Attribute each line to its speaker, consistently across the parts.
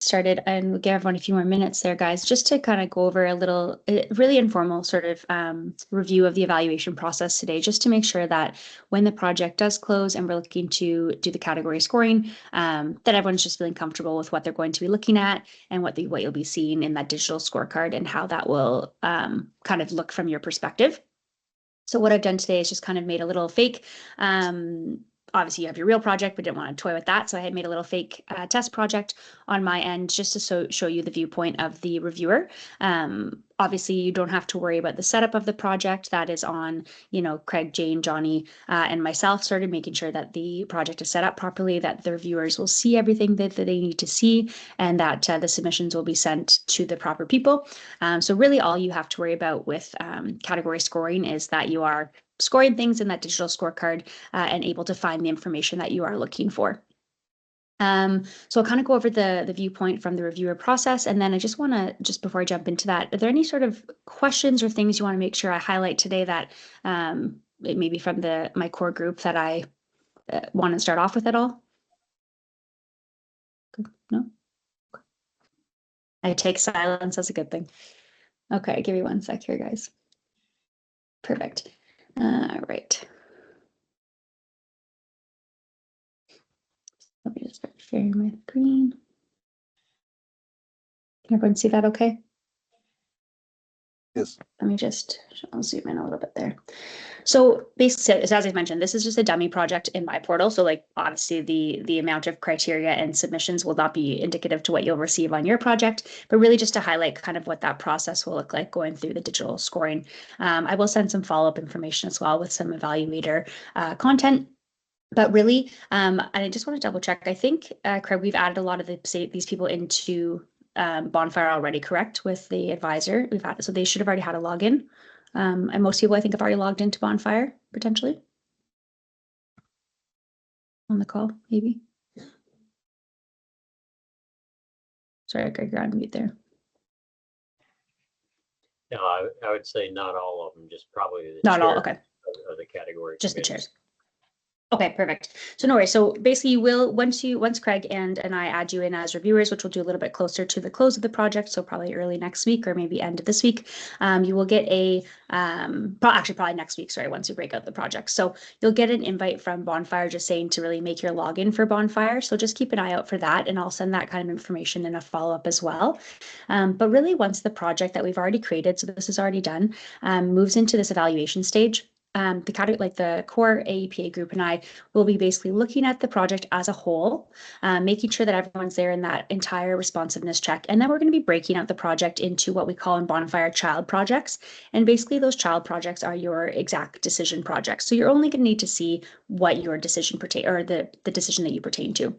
Speaker 1: started and we'll give everyone a few more minutes there, guys, just to kind of go over a little really informal sort of review of the evaluation process today, just to make sure that when the project does close and we're looking to do the category scoring, that everyone's just feeling comfortable with what they're going to be looking at and what you'll be seeing in that digital scorecard and how that will kind of look from your perspective. So what I've done today is just kind of made a little fake obviously you have your real project, but didn't want to toy with that. So I had made a little fake test project on my end just to show you the viewpoint of the reviewer. Obviously, you don't have to worry about the setup of the project. That is on, Craig, Jane, Johnny, and myself started making sure that the project is set up properly, that the reviewers will see everything that they need to see, and that the submissions will be sent to the proper people. So really all you have to worry about with category scoring is that you are scoring things in that digital scorecard and able to find the information that you are looking for. So I'll kind of go over the viewpoint from the reviewer process. And then I just want to, just before I jump into that, are there any sort of questions or things you want to make sure I highlight today that maybe from my core group that I want to start off with at all? No? I take silence as a good thing. Okay, give me 1 sec here, guys. Perfect. All right. Let me just start sharing my screen. Can everyone see that okay?
Speaker 2: Yes.
Speaker 1: I'll zoom in a little bit there. So basically, as I mentioned, this is just a dummy project in my portal. So like obviously the amount of criteria and submissions will not be indicative to what you'll receive on your project, but really just to highlight kind of what that process will look like going through the digital scoring. I will send some follow-up information as well with some evaluator content. But really, I just want to double check. I think, Craig, we've added a lot of these people into Bonfire already, correct? With the advisor we've had, so they should have already had a login. And most people I think have already logged into Bonfire potentially on the call, maybe. Sorry, Greg, you're on mute there.
Speaker 3: No, I would say not all of them, just probably the
Speaker 1: not all. Okay.
Speaker 3: Of the category.
Speaker 1: Just committees. The chairs. Okay, perfect. So no worries. So basically you will, once Craig and I add you in as reviewers, which we'll do a little bit closer to the close of the project, so probably early next week or maybe end of this week, you will get probably next week, sorry, once you break out the project. So you'll get an invite from Bonfire just saying to really make your login for Bonfire. So just keep an eye out for that, and I'll send that kind of information in a follow-up as well. But really once the project that we've already created, so this is already done, moves into this evaluation stage, the core AEPA group and I will be basically looking at the project as a whole, making sure that everyone's there in that entire responsiveness check. And then we're going to be breaking out the project into what we call in Bonfire child projects. And basically those child projects are your exact decision projects. So you're only going to need to see what your decision the decision that you pertain to.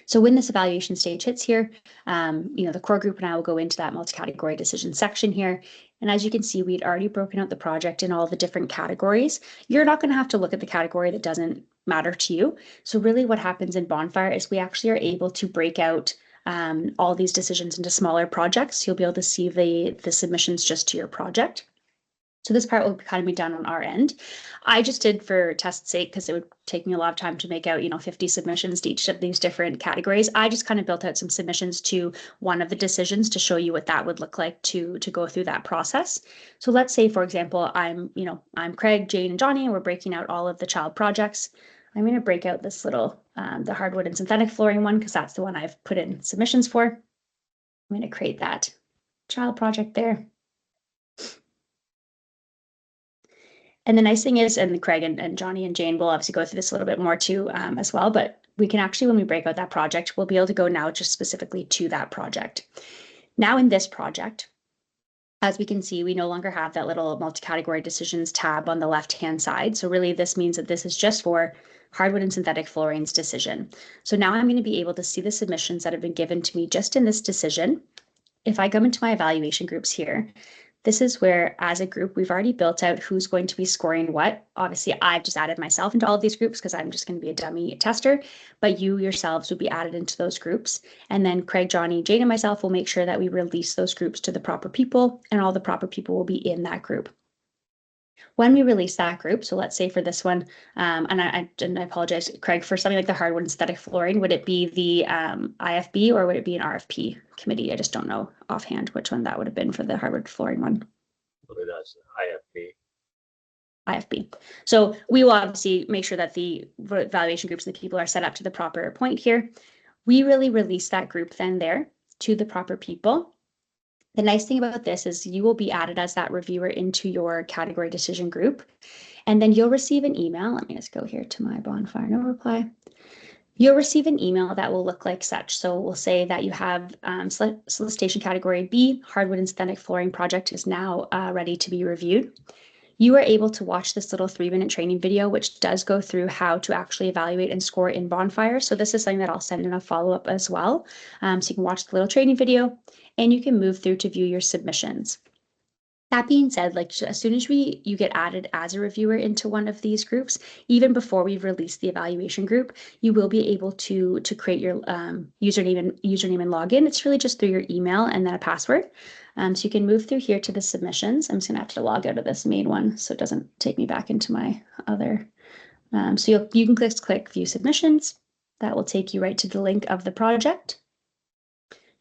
Speaker 1: So when this evaluation stage hits here, the core group and I will go into that multi-category decision section here. And as you can see, we'd already broken out the project in all the different categories. You're not going to have to look at the category that doesn't matter to you. So really what happens in Bonfire is we actually are able to break out all these decisions into smaller projects. You'll be able to see the submissions just to your project. So this part will kind of be done on our end. I just did for test's sake, because it would take me a lot of time to make out, 50 submissions to each of these different categories. I just kind of built out some submissions to one of the decisions to show you what that would look like to go through that process. So let's say, for example, I'm Craig, Jane, and Johnny, and we're breaking out all of the child projects. I'm going to break out this little, the hardwood and synthetic flooring one, because that's the one I've put in submissions for. I'm going to create that child project there. And the nice thing is, and Craig and Johnny and Jane will obviously go through this a little bit more too as well, but we can actually, when we break out that project, we'll be able to go now just specifically to that project. Now in this project, as we can see, we no longer have that little multi-category decisions tab on the left-hand side. So really this means that this is just for hardwood and synthetic flooring's decision. So now I'm going to be able to see the submissions that have been given to me just in this decision. If I come into my evaluation groups here, this is where, as a group, we've already built out who's going to be scoring what. Obviously, I've just added myself into all of these groups because I'm just going to be a dummy tester, but you yourselves would be added into those groups. And then Craig, Johnny, Jane, and myself will make sure that we release those groups to the proper people, and all the proper people will be in that group. When we release that group, so let's say for this one, and I apologize, Craig, for something like the hardwood and synthetic flooring, would it be the IFB or would it be an RFP committee? I just don't know offhand which one that would have been for the hardwood flooring one.
Speaker 3: I believe that's IFB.
Speaker 1: IFB. So we will obviously make sure that the evaluation groups and the people are set up to the proper point here. We really release that group then there to the proper people. The nice thing about this is you will be added as that reviewer into your category decision group, and then you'll receive an email. Let me just go here to my Bonfire no reply. You'll receive an email that will look like such. So we'll say that you have solicitation category B, hardwood and synthetic flooring project is now ready to be reviewed. You are able to watch this little 3-minute training video, which does go through how to actually evaluate and score in Bonfire. So this is something that I'll send in a follow-up as well. So you can watch the little training video and you can move through to view your submissions. That being said, like as soon as you get added as a reviewer into one of these groups, even before we've released the evaluation group, you will be able to create your username and login. It's really just through your email and then a password. So you can move through here to the submissions. I'm just gonna have to log out of this main one so it doesn't take me back into my other. So you can click view submissions. That will take you right to the link of the project.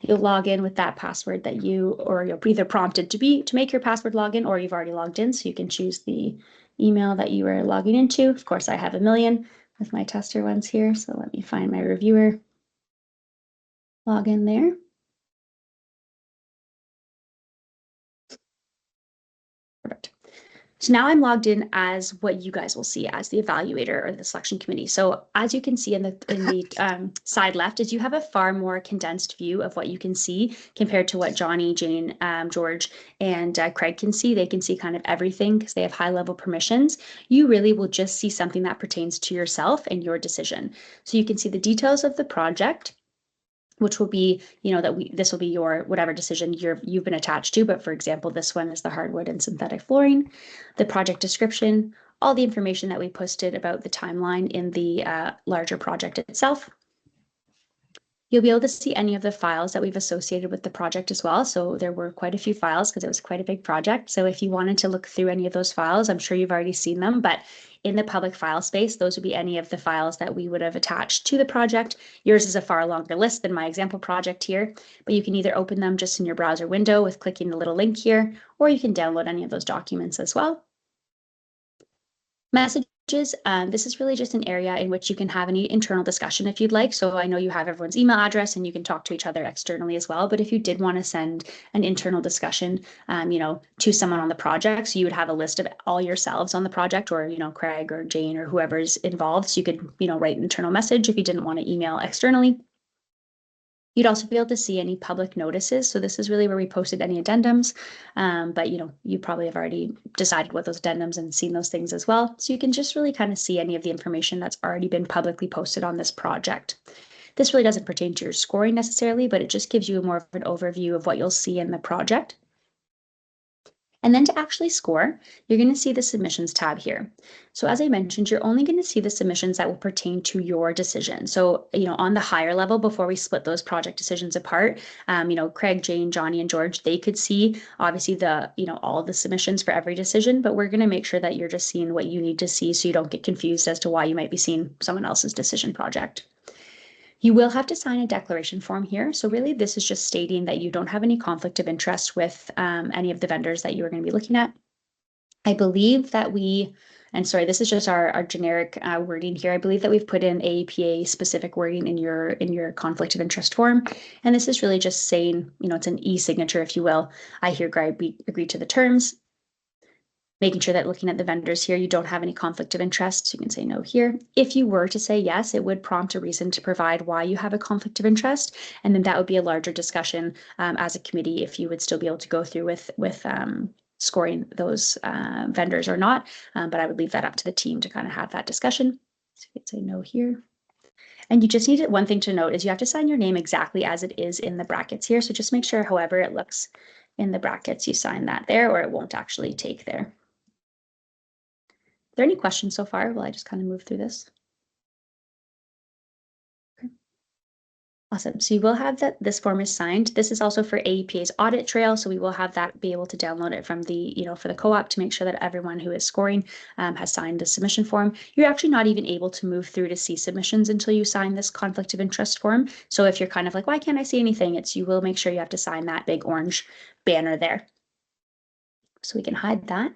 Speaker 1: You'll log in with that password that you'll either prompted to make your password login, or you've already logged in, so you can choose the email that you were logging into. Of course, I have a million with my tester ones here, so let me find my reviewer. Log in there. Perfect. So now I'm logged in as what you guys will see as the evaluator or the selection committee. So as you can see in the side left is you have a far more condensed view of what you can see compared to what Johnny, Jane, George, and Craig can see. They can see kind of everything because they have high level permissions. You really will just see something that pertains to yourself and your decision. So you can see the details of the project, which will be, this will be your whatever decision you've been attached to. But for example, this one is the hardwood and synthetic flooring, the project description, all the information that we posted about the timeline in the larger project itself. You'll be able to see any of the files that we've associated with the project as well. So there were quite a few files because it was quite a big project. So if you wanted to look through any of those files, I'm sure you've already seen them, but in the public file space, those would be any of the files that we would have attached to the project. Yours is a far longer list than my example project here, but you can either open them just in your browser window with clicking the little link here, or you can download any of those documents as well. Messages, this is really just an area in which you can have any internal discussion if you'd like. So I know you have everyone's email address and you can talk to each other externally as well. But if you did want to send an internal discussion, to someone on the project, so you would have a list of all yourselves on the project, or, Craig or Jane or whoever's involved. So you could, write an internal message if you didn't want to email externally. You'd also be able to see any public notices. So this is really where we posted any addendums, but you probably have already decided what those addendums and seen those things as well. So you can just really kind of see any of the information that's already been publicly posted on this project. This really doesn't pertain to your scoring necessarily, but it just gives you more of an overview of what you'll see in the project. And then to actually score, you're going to see the submissions tab here. So as I mentioned, you're only going to see the submissions that will pertain to your decision. So, on the higher level, before we split those project decisions apart, Craig, Jane, Johnny, and George, they could see obviously all of the submissions for every decision, but we're going to make sure that you're just seeing what you need to see so you don't get confused as to why you might be seeing someone else's decision project. You will have to sign a declaration form here. So really, this is just stating that you don't have any conflict of interest with any of the vendors that you are going to be looking at. I believe that this is just our generic wording here. I believe that we've put in APA specific wording in your conflict of interest form. And this is really just saying, it's an e-signature, if you will. I hereby agree to the terms, making sure that looking at the vendors here, you don't have any conflict of interest. So you can say no here. If you were to say yes, it would prompt a reason to provide why you have a conflict of interest. And then that would be a larger discussion as a committee if you would still be able to go through with scoring those vendors or not. But I would leave that up to the team to kind of have that discussion. So you could say no here. And you just need one thing to note is you have to sign your name exactly as it is in the brackets here. So just make sure however it looks in the brackets, you sign that there, or it won't actually take there. Are there any questions so far? Will I just kind of move through this? Okay. Awesome. So you will have that this form is signed. This is also for AEPA's audit trail. So we will have that be able to download it from the, for the co-op to make sure that everyone who is scoring has signed the submission form. You're actually not even able to move through to see submissions until you sign this conflict of interest form. So if you're kind of like, why can't I see anything? You will make sure you have to sign that big orange banner there. So we can hide that.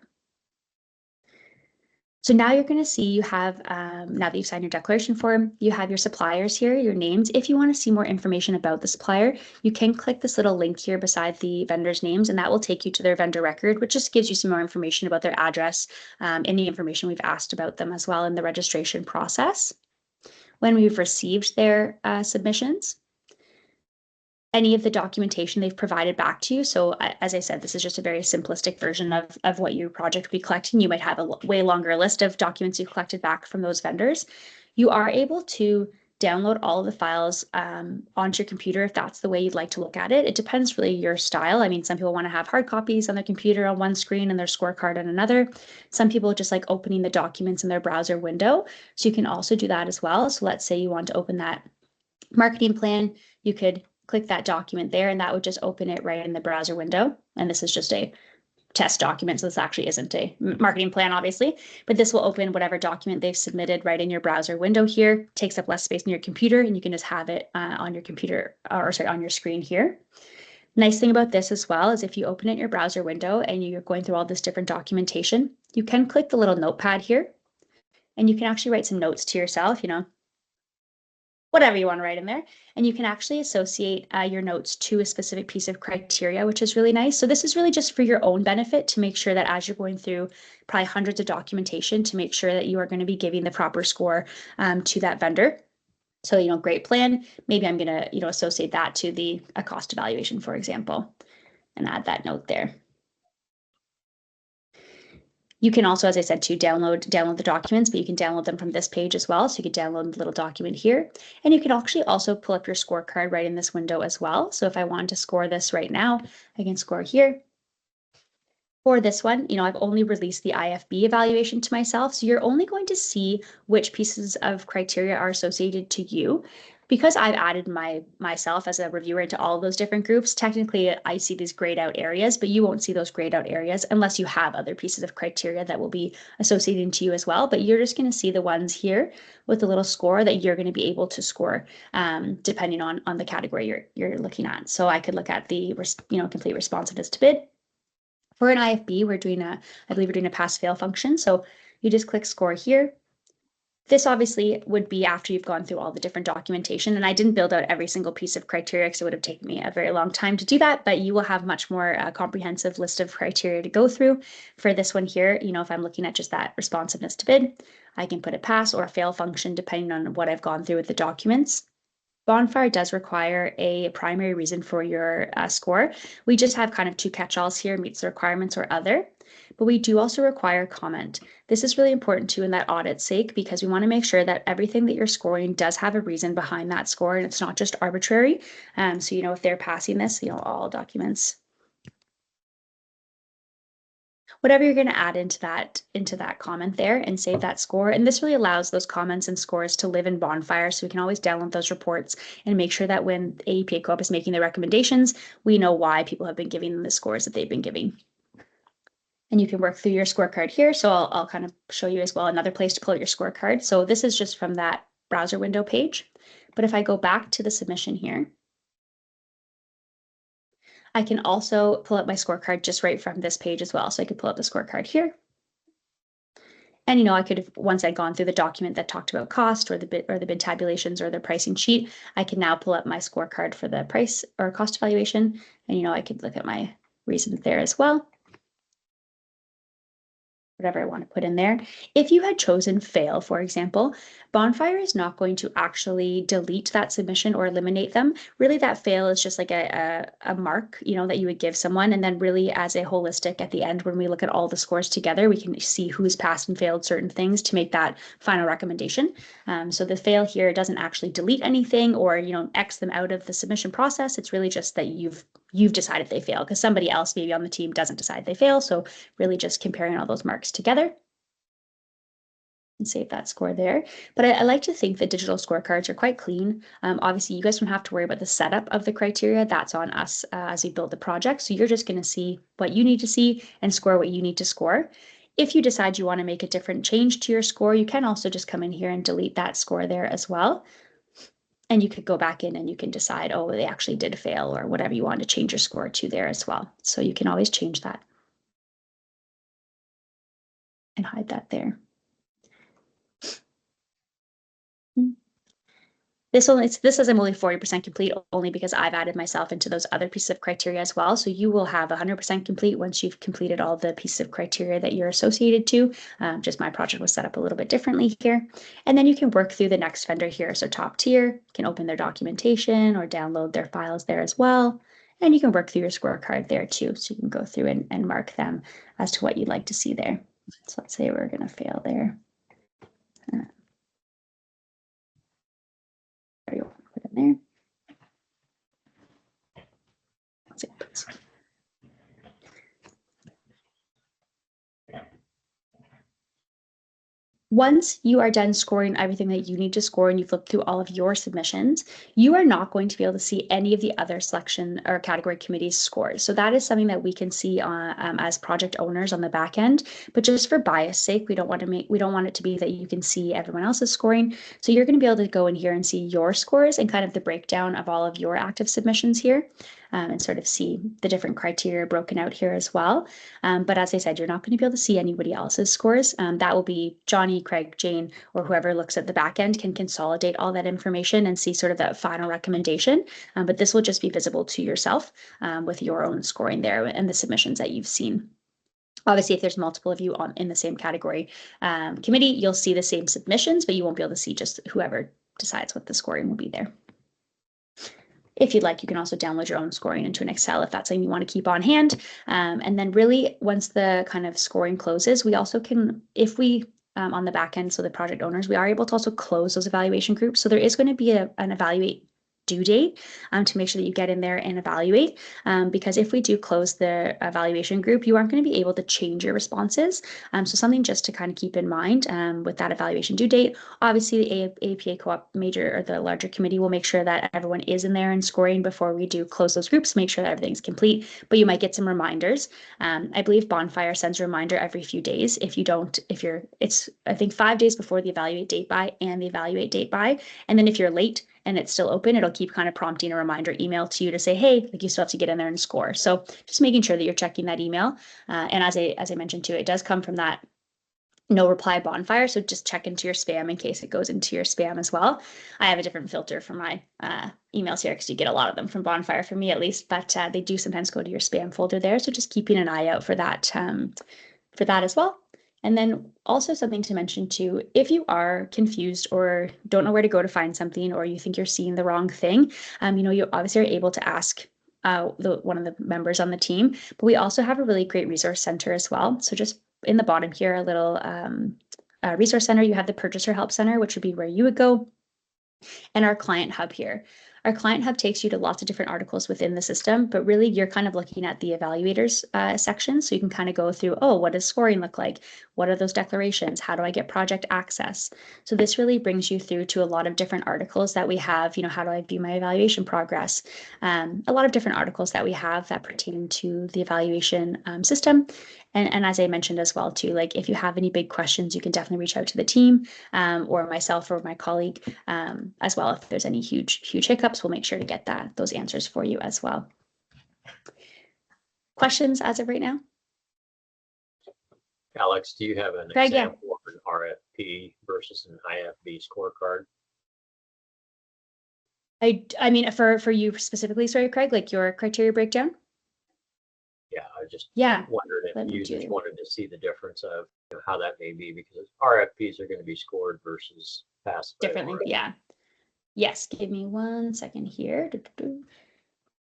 Speaker 1: So now you're going to see you have, now that you've signed your declaration form, you have your suppliers here, your names. If you want to see more information about the supplier, you can click this little link here beside the vendor's names, and that will take you to their vendor record, which just gives you some more information about their address, any information we've asked about them as well in the registration process. When we've received their submissions, any of the documentation they've provided back to you. So as I said, this is just a very simplistic version of what your project will be collecting. You might have a way longer list of documents you've collected back from those vendors. You are able to download all of the files onto your computer if that's the way you'd like to look at it. It depends really your style. I mean, some people want to have hard copies on their computer on one screen and their scorecard on another. Some people just like opening the documents in their browser window. So you can also do that as well. So let's say you want to open that marketing plan, you could click that document there and that would just open it right in the browser window. And this is just a test document, so this actually isn't a marketing plan, obviously, but this will open whatever document they've submitted right in your browser window here. Takes up less space in your computer, and you can just have it on your computer, or sorry, on your screen here. Nice thing about this as well is if you open it in your browser window and you're going through all this different documentation, you can click the little notepad here, and you can actually write some notes to yourself, whatever you want to write in there. And you can actually associate your notes to a specific piece of criteria, which is really nice. So this is really just for your own benefit to make sure that as you're going through probably hundreds of documentation to make sure that you are going to be giving the proper score to that vendor. So, great plan. Maybe I'm going to, associate that to a cost evaluation, for example, and add that note there. You can also, as I said, download the documents, but you can download them from this page as well. So you could download the little document here, and you can actually also pull up your scorecard right in this window as well. So if I want to score this right now, I can score here. For this one, I've only released the IFB evaluation to myself. So you're only going to see which pieces of criteria are associated to you. Because I've added myself as a reviewer into all of those different groups, technically I see these grayed out areas, but you won't see those grayed out areas unless you have other pieces of criteria that will be associated to you as well. But you're just going to see the ones here with the little score that you're going to be able to score depending on the category you're looking at. So I could look at the complete responsiveness to bid. For an IFB, I believe we're doing a pass-fail function. So you just click score here. This obviously would be after you've gone through all the different documentation, and I didn't build out every single piece of criteria because it would have taken me a very long time to do that, but you will have much more comprehensive list of criteria to go through. For this one here, if I'm looking at just that responsiveness to bid, I can put a pass or a fail function depending on what I've gone through with the documents. Bonfire does require a primary reason for your score. We just have kind of two catch-alls here, meets the requirements or other, but we do also require comment. This is really important too in that audit's sake because we want to make sure that everything that you're scoring does have a reason behind that score and it's not just arbitrary. So, if they're passing this, all documents, whatever you're going to add into that comment there and save that score. And this really allows those comments and scores to live in Bonfire. So we can always download those reports and make sure that when AEPA Co-op is making the recommendations, we know why people have been giving them the scores that they've been giving. And you can work through your scorecard here. So I'll kind of show you as well another place to pull out your scorecard. So this is just from that browser window page. But if I go back to the submission here, I can also pull up my scorecard just right from this page as well. So I could pull up the scorecard here. And I could have, once I'd gone through the document that talked about cost or the bid tabulations or the pricing sheet, I can now pull up my scorecard for the price or cost evaluation. And I could look at my reasons there as well. Whatever I want to put in there. If you had chosen fail, for example, Bonfire is not going to actually delete that submission or eliminate them. Really, that fail is just like a mark, that you would give someone. And then really as a holistic at the end, when we look at all the scores together, we can see who's passed and failed certain things to make that final recommendation. So the fail here doesn't actually delete anything or, X them out of the submission process. It's really just that you've decided they fail because somebody else maybe on the team doesn't decide they fail. So really just comparing all those marks together. can save that score there. But I like to think that digital scorecards are quite clean. Obviously, you guys don't have to worry about the setup of the criteria. That's on us as we build the project. So you're just going to see what you need to see and score what you need to score. If you decide you want to make a different change to your score, you can also just come in here and delete that score there as well. And you could go back in and you can decide, oh, they actually did fail or whatever you want to change your score to there as well. So you can always change that and hide that there. This says I'm only 40% complete only because I've added myself into those other pieces of criteria as well. So you will have 100% complete once you've completed all the pieces of criteria that you're associated to. Just my project was set up a little bit differently here. And then you can work through the next vendor here. So top tier, you can open their documentation or download their files there as well. And you can work through your scorecard there too. So you can go through and mark them as to what you'd like to see there. So let's say we're going to fail there. There you go. Put it in there. Once you are done scoring everything that you need to score and you've looked through all of your submissions, you are not going to be able to see any of the other selection or category committees scores. So that is something that we can see on, as project owners on the back end. But just for bias sake, we don't want it to be that you can see everyone else's scoring. So you're going to be able to go in here and see your scores and kind of the breakdown of all of your active submissions here. And sort of see the different criteria broken out here as well. But as I said, you're not going to be able to see anybody else's scores. That will be Johnny, Craig, Jane, or whoever looks at the back end can consolidate all that information and see sort of that final recommendation. But this will just be visible to yourself with your own scoring there and the submissions that you've seen. Obviously, if there's multiple of you in the same category committee, you'll see the same submissions, but you won't be able to see just whoever decides what the scoring will be there. If you'd like, you can also download your own scoring into an Excel if that's something you want to keep on hand. And then really, once the kind of scoring closes, we also can, if we, on the back end, so the project owners, we are able to also close those evaluation groups. So there is going to be an evaluate due date to make sure that you get in there and evaluate. Because if we do close the evaluation group, you aren't going to be able to change your responses. So something just to kind of keep in mind with that evaluation due date. Obviously, the APA co-op major or the larger committee will make sure that everyone is in there and scoring before we do close those groups, make sure that everything's complete, but you might get some reminders. I believe Bonfire sends a reminder every few days. It's I think 5 days before the evaluate date by and the evaluate date by. And then if you're late and it's still open, it'll keep kind of prompting a reminder email to you to say, hey, like you still have to get in there and score. So just making sure that you're checking that email. And as I mentioned too, it does come from that no reply Bonfire. So just check into your spam in case it goes into your spam as well. I have a different filter for my emails here because you get a lot of them from Bonfire, for me at least, but they do sometimes go to your spam folder there. So just keeping an eye out for that as well. And then also something to mention too, if you are confused or don't know where to go to find something, or you think you're seeing the wrong thing, you obviously are able to ask one of the members on the team, but we also have a really great resource center as well. So just in the bottom here, a little resource center, you have the purchaser help center, which would be where you would go, and our client hub here. Our client hub takes you to lots of different articles within the system, but really you're kind of looking at the evaluators section. So you can kind of go through, oh, what does scoring look like? What are those declarations? How do I get project access? So this really brings you through to a lot of different articles that we have, how do I view my evaluation progress? A lot of different articles that we have that pertain to the evaluation system. And as I mentioned as well too, like if you have any big questions, you can definitely reach out to the team or myself or my colleague as well. If there's any huge hiccups, we'll make sure to get those answers for you as well. Questions as of right now?
Speaker 3: Alex, do you have an
Speaker 1: Craig,
Speaker 3: example of an RFP versus an IFB scorecard?
Speaker 1: I mean, for you specifically, sorry, Craig, like your criteria breakdown?
Speaker 3: Yeah, I just
Speaker 1: Yeah.
Speaker 3: wondered if users wanted to see the difference of how that may be, because RFPs are going to be scored versus passed
Speaker 1: differently. Yeah. Yes. Give me 1 second here.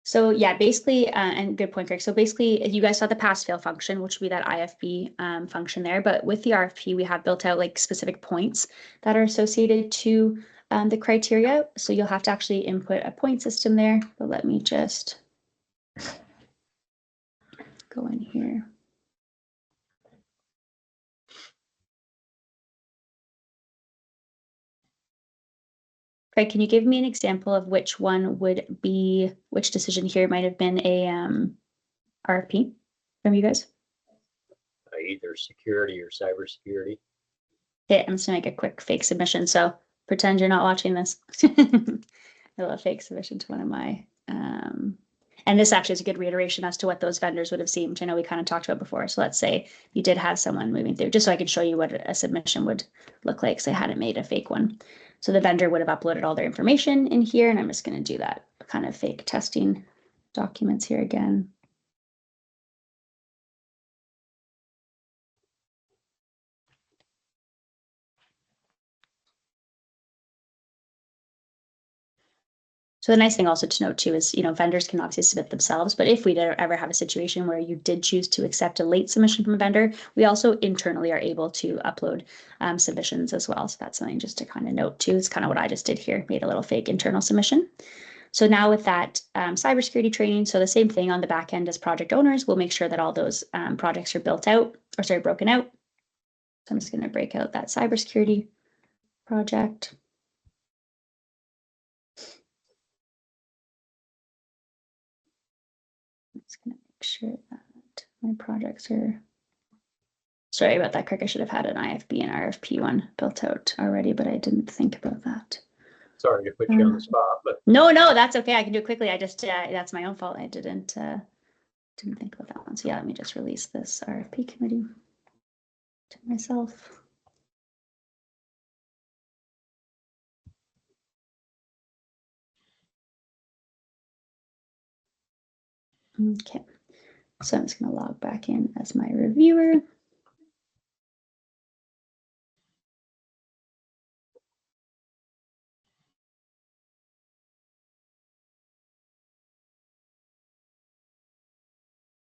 Speaker 1: So yeah, basically, and good point, Craig. So basically, you guys saw the pass fail function, which would be that IFB function there. But with the RFP, we have built out like specific points that are associated to the criteria. So you'll have to actually input a point system there. But let me just go in here. Craig, can you give me an example of which one would be, which decision here might have been a RFP from you guys?
Speaker 3: Either security or cybersecurity.
Speaker 1: Okay, I'm just gonna make a quick fake submission. So pretend you're not watching this. A little fake submission to one of my, and this actually is a good reiteration as to what those vendors would have seen, which I know we kind of talked about before. So let's say you did have someone moving through, just so I can show you what a submission would look like. So I hadn't made a fake one. So the vendor would have uploaded all their information in here, and I'm just going to do that kind of fake testing documents here again. So the nice thing also to note too is, vendors can obviously submit themselves, but if we ever have a situation where you did choose to accept a late submission from a vendor, we also internally are able to upload submissions as well. So that's something just to kind of note too. It's kind of what I just did here, made a little fake internal submission. So now with that cybersecurity training, so the same thing on the back end as project owners, we'll make sure that all those projects are broken out. So I'm just going to break out that cybersecurity project. I'm just going to make sure that my projects are. Sorry about that, Craig. I should have had an IFB and RFP one built out already, but I didn't think about that.
Speaker 3: Sorry to put you on the spot, but
Speaker 1: no, that's okay. I can do it quickly. I just that's my own fault. I didn't think about that one. So yeah, let me just release this RFP committee to myself. Okay, so I'm just going to log back in as my reviewer.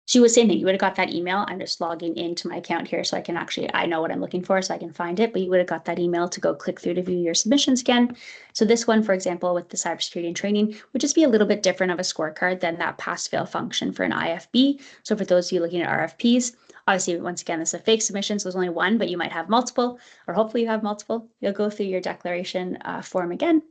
Speaker 1: She was saying that you would have got that email. I'm just logging into my account here so I can I know what I'm looking for so I can find it, but you would have got that email to go click through to view your submissions again. So this one, for example, with the cybersecurity and training would just be a little bit different of a scorecard than that pass fail function for an IFB. So for those of you looking at RFPs, obviously, once again, this is a fake submission, so there's only one, but you might have multiple, or hopefully you have multiple. You'll go through your declaration form again.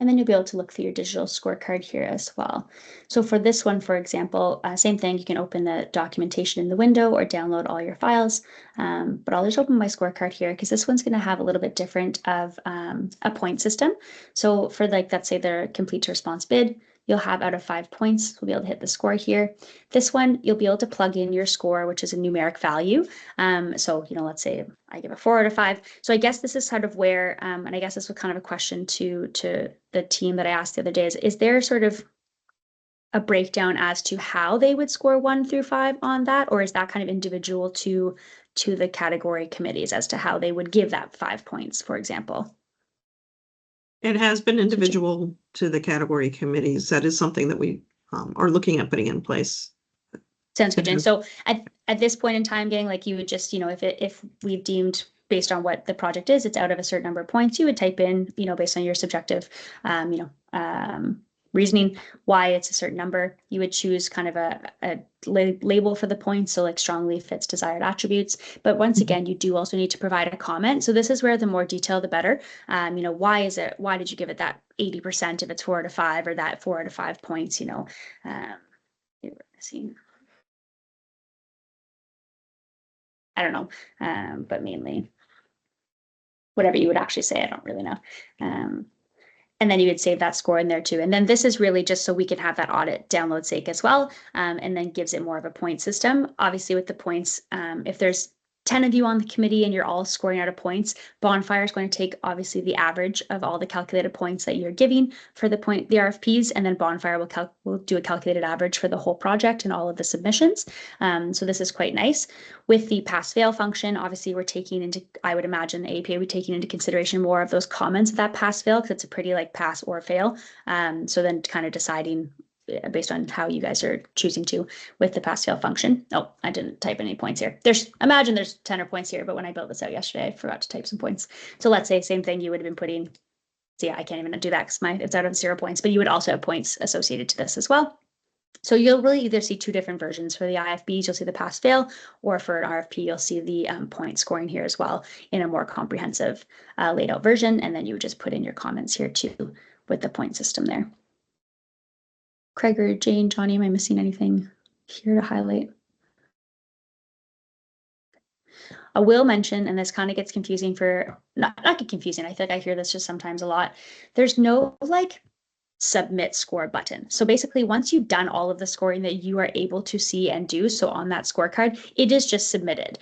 Speaker 1: And then you'll be able to look through your digital scorecard here as well. So for this one, for example, same thing, you can open the documentation in the window or download all your files. But I'll just open my scorecard here because this one's going to have a little bit different of a point system. So for let's say the complete to response bid, you'll have out of 5 points, we'll be able to hit the score here. This one, you'll be able to plug in your score, which is a numeric value. So, let's say I give a 4 out of 5. So I guess this is kind of where, and I guess this was kind of a question to the team that I asked the other day, is there sort of a breakdown as to how they would score 1 through 5 on that? Or is that kind of individual to the category committees as to how they would give that 5 points, for example?
Speaker 2: It has been individual to the category committees. That is something that we are looking at putting in place.
Speaker 1: Sounds good, Jen. So at this point in time, gang, like you would just, if we've deemed based on what the project is, it's out of a certain number of points, you would type in, based on your subjective, reasoning why it's a certain number. You would choose kind of a label for the points, so like strongly fits desired attributes. But once again, you do also need to provide a comment. So this is where the more detail, the better. Why did you give it that 80% if it's 4 out of 5 or that 4 out of 5 points? I don't know, but mainly whatever you would actually say, I don't really know. And then you would save that score in there too. And then this is really just so we can have that audit download sake as well, and then gives it more of a point system. Obviously with the points, if there's 10 of you on the committee and you're all scoring out of points, Bonfire is going to take obviously the average of all the calculated points that you're giving for the RFPs, and then Bonfire will do a calculated average for the whole project and all of the submissions. So this is quite nice. With the pass fail function, obviously we're taking into, I would imagine the APA would be taking into consideration more of those comments of that pass fail because it's a pretty like pass or fail. So then kind of deciding based on how you guys are choosing to with the pass fail function. Oh, I didn't type any points here. Imagine there's 10 points here, but when I built this out yesterday, I forgot to type some points. So let's say same thing you would have been putting. So yeah, I can't even do that because it's out of 0 points, but you would also have points associated to this as well. So you'll really either see two different versions. For the IFBs, you'll see the pass fail, or for an RFP, you'll see the point scoring here as well in a more comprehensive laid out version. And then you would just put in your comments here too with the point system there. Craig or Jane, Johnny, am I missing anything here to highlight? I will mention, and this kind of gets confusing for, not get confusing, I feel like I hear this just sometimes a lot. There's no like submit score button. So basically, once you've done all of the scoring that you are able to see and do, so on that scorecard, it is just submitted.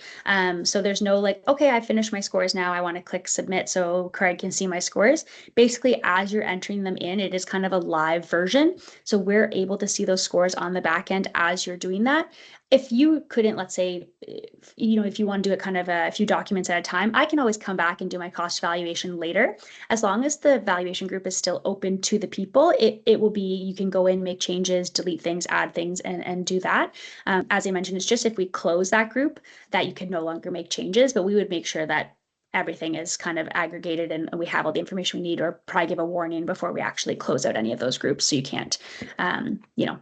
Speaker 1: So there's no like, okay, I finished my scores now, I want to click submit so Craig can see my scores. Basically, as you're entering them in, it is kind of a live version. So we're able to see those scores on the back end as you're doing that. If you couldn't, let's say, if you want to do it kind of a few documents at a time, I can always come back and do my cost evaluation later. As long as the valuation group is still open to the people, it will be, you can go in, make changes, delete things, add things, and do that. As I mentioned, it's just if we close that group that you can no longer make changes, but we would make sure that everything is kind of aggregated and we have all the information we need, or probably give a warning before we actually close out any of those groups. So you can't,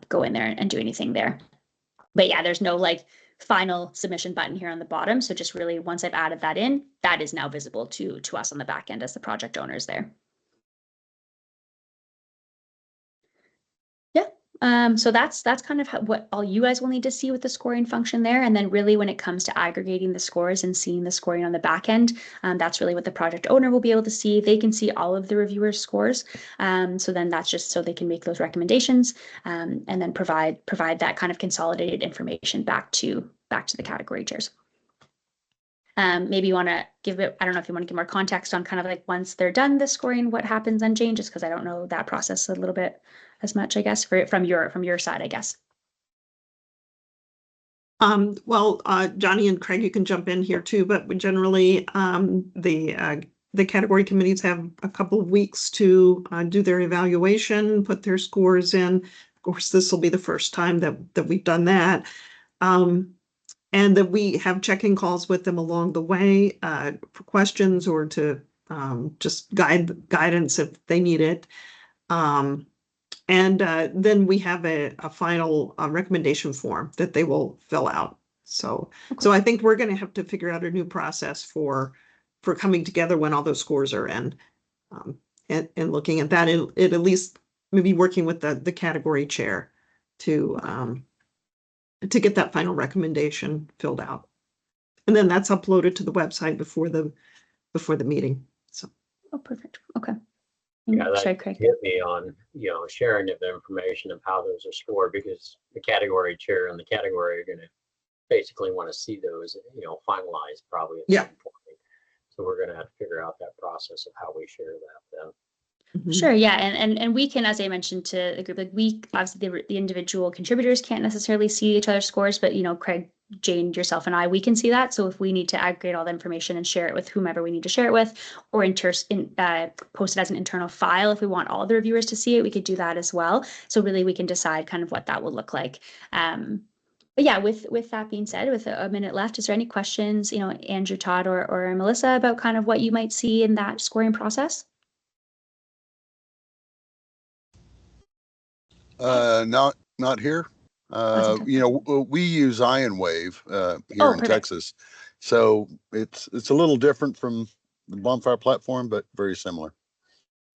Speaker 1: go in there and do anything there. But yeah, there's no like final submission button here on the bottom. So just really, once I've added that in, that is now visible to us on the back end as the project owners there. Yeah. So that's kind of what all you guys will need to see with the scoring function there. And then really when it comes to aggregating the scores and seeing the scoring on the back end, that's really what the project owner will be able to see. They can see all of the reviewers' scores. So then that's just so they can make those recommendations and then provide that kind of consolidated information back to the category chairs. Maybe you want to give it, I don't know if you want to give more context on kind of like once they're done the scoring, what happens on Jane, just because I don't know that process a little bit as much, I guess, from your side, I guess.
Speaker 2: Well, Johnny and Craig, you can jump in here too, but generally the category committees have a couple of weeks to do their evaluation, put their scores in. Of course, this will be the first time that we've done that. And that we have check-in calls with them along the way for questions or to just guidance if they need it. And then we have a final recommendation form that they will fill out. So I think we're going to have to figure out a new process for coming together when all those scores are in, and looking at that. It at least maybe working with the category chair to get that final recommendation filled out. And then that's uploaded to the website before the meeting. So.
Speaker 1: Oh, perfect. Okay.
Speaker 3: Yeah, that hit me on, sharing of the information of how those are scored, because the category chair and the category are going to basically want to see those, finalized probably at some point. So we're going to have to figure out that process of how we share that then.
Speaker 1: Sure. Yeah. And we can, as I mentioned to the group, like we obviously the individual contributors can't necessarily see each other's scores, but Craig, Jane, yourself, and I, we can see that. So if we need to aggregate all the information and share it with whomever we need to share it with, or post it as an internal file, if we want all the reviewers to see it, we could do that as well. So really we can decide kind of what that will look like. But yeah, with that being said, with a minute left, is there any questions, Andrew, Todd, or Melissa, about kind of what you might see in that scoring process?
Speaker 4: Not here. We use Ion Wave here in Texas, so it's a little different from the Bonfire platform, but very similar.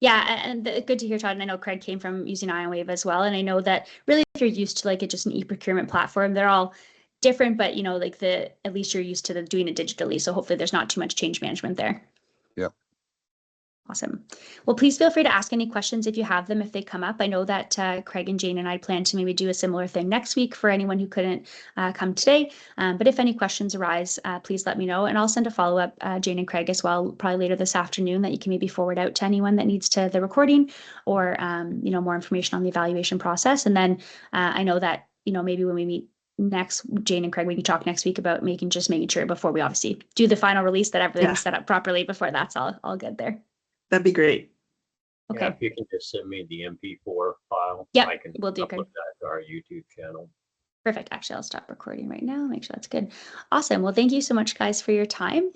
Speaker 1: Yeah, and good to hear, Todd. And I know Craig came from using Ion Wave as well. And I know that really, if you're used to like just an e-procurement platform, they're all different, but at least you're used to doing it digitally. So hopefully there's not too much change management there.
Speaker 4: Yeah.
Speaker 1: Awesome. Well, please feel free to ask any questions if you have them, if they come up. I know that Craig and Jane and I plan to maybe do a similar thing next week for anyone who couldn't come today. But if any questions arise, please let me know. And I'll send a follow-up, Jane and Craig as well, probably later this afternoon, that you can maybe forward out to anyone that needs the recording or, more information on the evaluation process. And then I know that, maybe when we meet next, Jane and Craig, we can talk next week about making sure before we obviously do the final release that everything's set up properly before that's all good there.
Speaker 2: That'd be great.
Speaker 1: Okay.
Speaker 3: Yeah, if you can just send me the MP4 file,
Speaker 1: yeah,
Speaker 3: I can
Speaker 1: we'll do
Speaker 3: upload that to our YouTube channel.
Speaker 1: Perfect. Actually, I'll stop recording right now. Make sure that's good. Awesome. Well, thank you so much, guys, for your time.